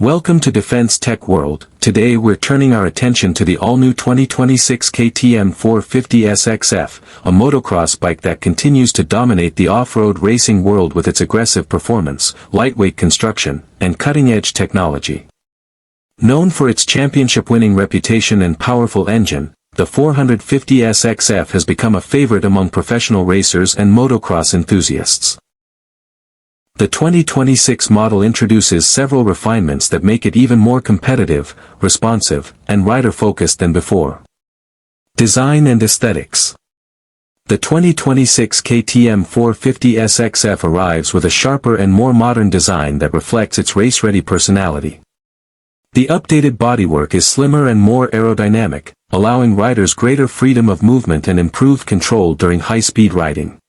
Welcome to Defense Tech World. Today we're turning our attention to the all-new 2026 KTM 450SXF, a motocross bike that continues to dominate the off-road racing world with its aggressive performance, lightweight construction, and cutting-edge technology. Known for its championship-winning reputation and powerful engine, the 450SXF has become a favorite among professional racers and motocross enthusiasts. The 2026 model introduces several refinements that make it even more competitive, responsive, and rider-focused than before. Design and aesthetics. The 2026 KTM 450SXF arrives with a sharper and more modern design that reflects its race-ready personality. The updated bodywork is slimmer and more aerodynamic, allowing riders greater freedom of movement and improved control during high-speed riding.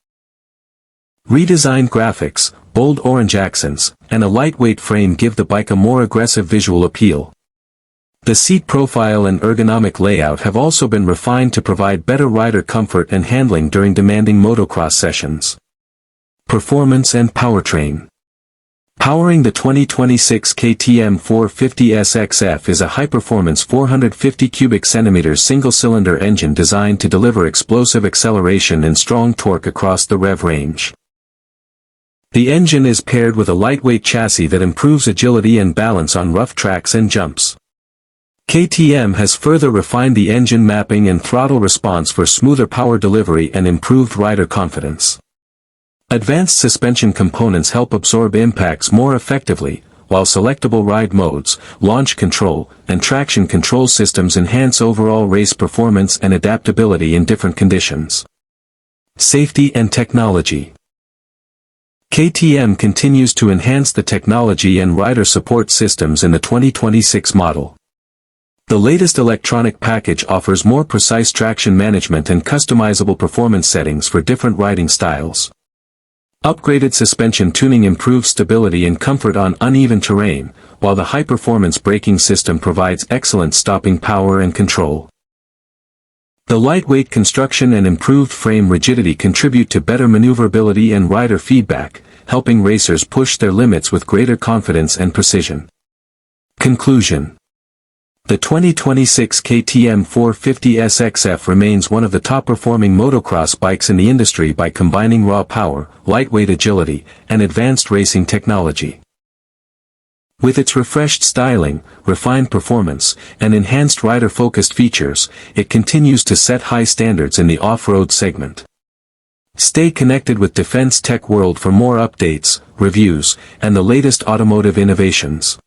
Redesigned graphics, bold orange accents, and a lightweight frame give the bike a more aggressive visual appeal. The seat profile and ergonomic layout have also been refined to provide better rider comfort and handling during demanding motocross sessions. Performance and powertrain. Powering the 2026 KTM 450SXF is a high-performance 450 cubic centimeters single-cylinder engine designed to deliver explosive acceleration and strong torque across the rev range. The engine is paired with a lightweight chassis that improves agility and balance on rough tracks and jumps. KTM has further refined the engine mapping and throttle response for smoother power delivery and improved rider confidence. Advanced suspension components help absorb impacts more effectively, while selectable ride modes, launch control, and traction control systems enhance overall race performance and adaptability in different conditions. Safety and technology. KTM continues to enhance the technology and rider support systems in the 2026 model. The latest electronic package offers more precise traction management and customizable performance settings for different riding styles. Upgraded suspension tuning improves stability and comfort on uneven terrain, while the high-performance braking system provides excellent stopping power and control. The lightweight construction and improved frame rigidity contribute to better maneuverability and rider feedback, helping racers push their limits with greater confidence and precision. Conclusion. The 2026 KTM 450SXF remains one of the top-performing motocross bikes in the industry by combining raw power, lightweight agility, and advanced racing technology. With its refreshed styling, refined performance, and enhanced rider-focused features, it continues to set high standards in the off-road segment. Stay connected with Defense Tech World for more updates, reviews, and the latest automotive innovations.